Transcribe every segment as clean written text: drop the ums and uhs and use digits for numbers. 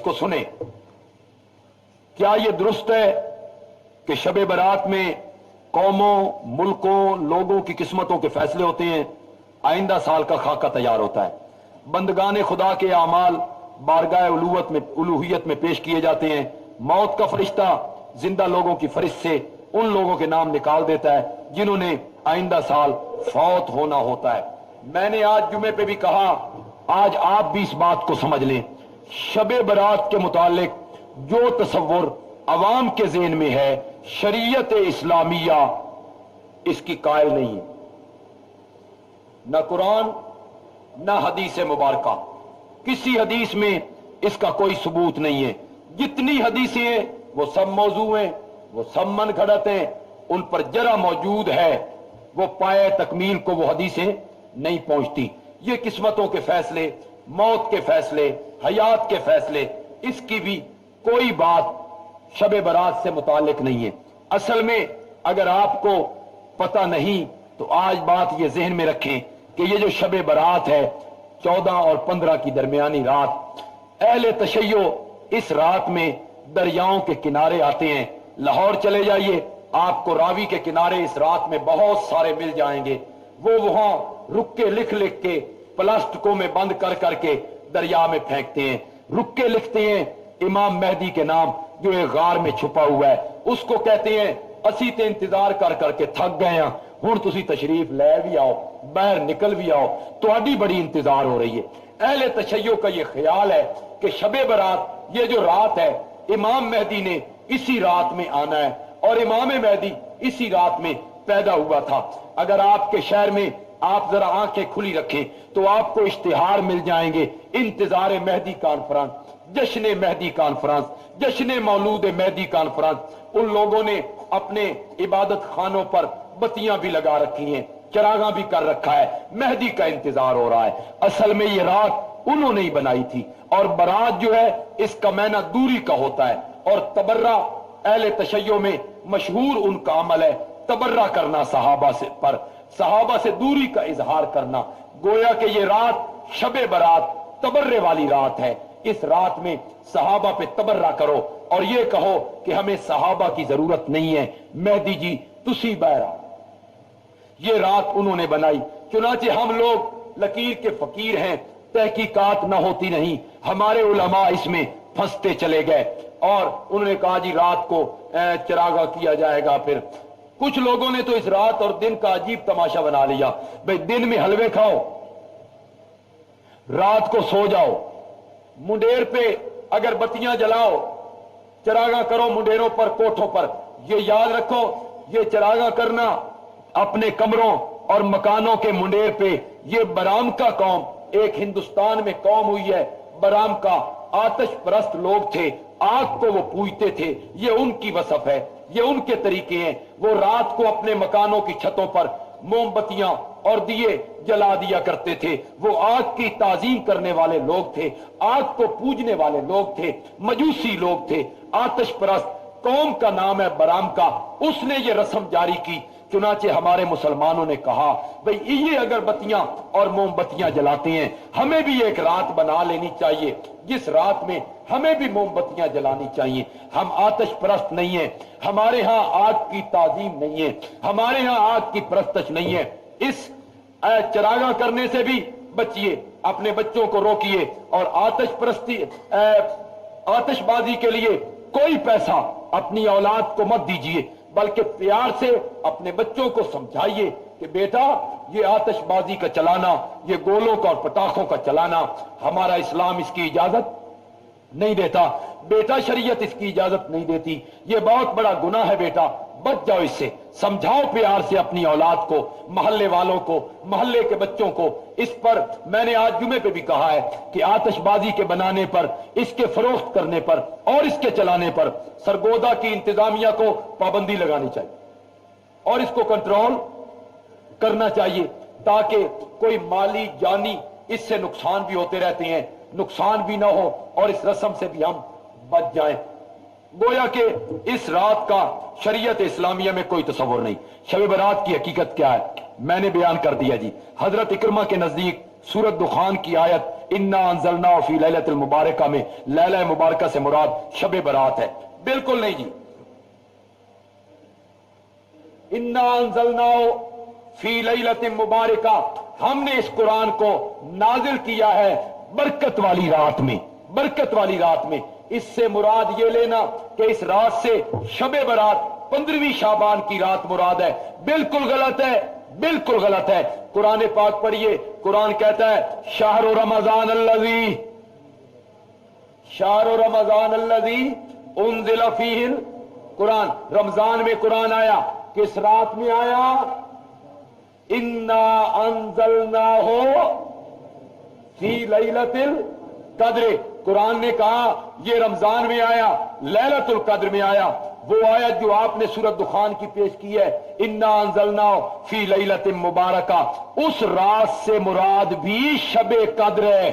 इसको सुने। क्या ये दुरुस्त है कि शब बारात में कौमों, मुल्कों, लोगों की किस्मतों के फैसले होते हैं, आइंदा साल का खाका तैयार होता है, बंदगाने खुदा के अमाल बारगाह उलूहियत में पेश किए जाते हैं, मौत का फरिश्ता जिंदा लोगों की फरिश्त से उन लोगों के नाम निकाल देता है जिन्होंने आइंदा साल फौत होना होता है। मैंने आज जुमे पे भी कहा, आज आप भी इस बात को समझ लें, शबे बारात के मुतालिक जो तसव्वुर अवाम के ज़हन में है, शरीयत इस्लामिया इसकी कायल नहीं है, न कुरान न हदीस मुबारका, किसी हदीस में इसका कोई सबूत नहीं है। जितनी हदीसें हैं वो सब मौजू हैं, वो सब मन घड़त हैं, उन पर जरा मौजूद है, वो पाए तकमील को वो हदीसें नहीं पहुंचती। ये किस्मतों के फैसले, मौत के फैसले, हयात के फैसले, इसकी भी कोई बात शब बारात से मुतालिक नहीं है। असल में अगर आपको पता नहीं तो आज बात ये जहन में रखें कि ये जो शब बारात है 14 और 15 की दरमियानी रात, अहले तशय्यो इस रात में दरियाओं के किनारे आते हैं। लाहौर चले जाइए, आपको रावी के किनारे इस रात में बहुत सारे मिल जाएंगे। वो वहां रुक के लिख लिख के प्लास्टिकों में बंद कर करके दरिया में फेंकते हैं। रुक के लिखते हैं इमाम मेहदी के नाम जो एक गार में छुपा हुआ है, उसको कहते हैं असी ते इंतजार कर करके थक गए हैं, हुण तुसी तशरीफ ले भी आओ, बाहर निकल भी आओ, तुहाडी बड़ी इंतजार हो रही है। अहले तशय्यो का ये ख्याल है कि शबे बारात, ये जो रात है, इमाम मेहदी ने इसी रात में आना है और इमाम मेहदी इसी रात में पैदा हुआ था। अगर आपके शहर में आप जरा आंखें खुली रखें तो आपको इश्तिहार मिल जाएंगे, इंतजार मेहदी कॉन्फ्रेंस, जश्न मेहदी कॉन्फ्रेंस, जश्न मौलूद मेहदी कॉन्फ्रेंस। उन लोगों ने अपने इबादत खानों पर बत्तियां भी लगा रखी हैं, चरागा भी कर रखा है, मेहदी का इंतजार हो रहा है। असल में ये रात उन्होंने ही बनाई थी। और बारात जो है इसका मैना दूरी का होता है, और तबर्रा अहले तशय्यो में मशहूर उनका अमल है तबर्रा करना, सहाबा से दूरी का इजहार करना। गोया कि ये रात शबे बारात तबर्रे वाली रात है। इस रात में सहाबा पे तबर्रा करो और ये कहो कि हमें सहाबा की जरूरत नहीं है, मेहदी जी तुसी बहरा। ये रात उन्होंने बनाई, चुनाचे हम लोग लकीर के फकीर हैं, तहकीकात न होती नहीं, हमारे उलमा इसमें फंसते चले गए और उन्होंने कहा जी रात को चरागा किया जाएगा। फिर कुछ लोगों ने तो इस रात और दिन का अजीब तमाशा बना लिया, भाई दिन में हलवे खाओ, रात को सो जाओ, मुंडेर पे अगर बत्तियां जलाओ, चरागा करो मुंडेरों पर, कोठों पर। ये याद रखो, ये चरागा करना अपने कमरों और मकानों के मुंडेर पे, ये बराम का कौम, एक हिंदुस्तान में कौम हुई है बराम का, आतिश परस्त लोग थे, आग को वो पूजते थे, ये उनकी वसफ है, ये उनके तरीके हैं। वो रात को अपने मकानों की छतों पर मोमबत्तियां और दिए जला दिया करते थे। वो आग की ताजीम करने वाले लोग थे, आग को पूजने वाले लोग थे, मजूसी लोग थे, आतिश परस्त कौम का नाम है बराम का। उसने ये रस्म जारी की। चुनाचे हमारे मुसलमानों ने कहा भाई ये अगरबत्तियां और मोमबत्तियां जलाते हैं, हमें भी एक रात बना लेनी चाहिए जिस रात में हमें भी मोमबत्तियां जलानी चाहिए। हम आतिश परस्त नहीं है, हमारे यहां आग की ताजीम नहीं है, हमारे यहां आग की परस्तश नहीं है। इस चरागा करने से भी बचिए, अपने बच्चों को रोकिए और आतिशबाजी के लिए कोई पैसा अपनी औलाद को मत दीजिए, बल्कि प्यार से अपने बच्चों को समझाइए कि बेटा ये आतिशबाजी का चलाना, ये गोलों का और पटाखों का चलाना हमारा इस्लाम इसकी इजाजत नहीं देता, बेटा शरीयत इसकी इजाजत नहीं देती, ये बहुत बड़ा गुनाह है बेटा, बच जाओ इससे। समझाओ प्यार से अपनी औलाद को, मोहल्ले वालों को, मोहल्ले के बच्चों को। इस पर मैंने आज जुमे पे भी कहा है कि आतिशबाजी के बनाने पर, इसके फरोख्त करने पर और इसके चलाने पर सरगोदा की इंतजामिया को पाबंदी लगानी चाहिए और इसको कंट्रोल करना चाहिए, ताकि कोई माली जानी इससे नुकसान भी होते रहते हैं, नुकसान भी ना हो और इस रस्म से भी हम बच जाएं। गोया के इस रात का शरीयत इस्लामिया में कोई तस्वुर नहीं। शब बारात की हकीकत क्या है मैंने बयान कर दिया जी। हजरत इकरमा के नजदीक سورت دخان کی آیت انا انزلنا فی لیلۃ المبارکہ میں لیلہ مبارکہ سے مراد شب برات ہے؟ بالکل نہیں جی. انا انزلنا فی لیلۃ مبارکہ، ہم نے اس قرآن کو نازل کیا ہے برکت والی رات میں، برکت والی رات میں. اس سے مراد یہ لینا کہ اس رات سے شب برات 15ویں شعبان کی رات مراد ہے، بالکل غلط ہے، بالکل غلط ہے. قرآن پاک پڑھیے، قرآن کہتا ہے شہر رمضان الذی، شہر رمضان الذی انزل فیہ القرآن، رمضان میں قرآن آیا، کس رات میں آیا؟ انا انزلناہ فی لیلۃ القدر. قرآن نے کہا یہ رمضان میں آیا، لیلۃ القدر میں آیا. وہ آیت جو آپ نے سورت دخان کی پیش کی ہے انا انزلناہ فی لیلۃ مبارکہ، اس رات سے مراد بھی شب قدر ہے،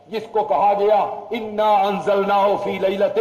جس کو کہا گیا انا انزلناہ فی لیلۃ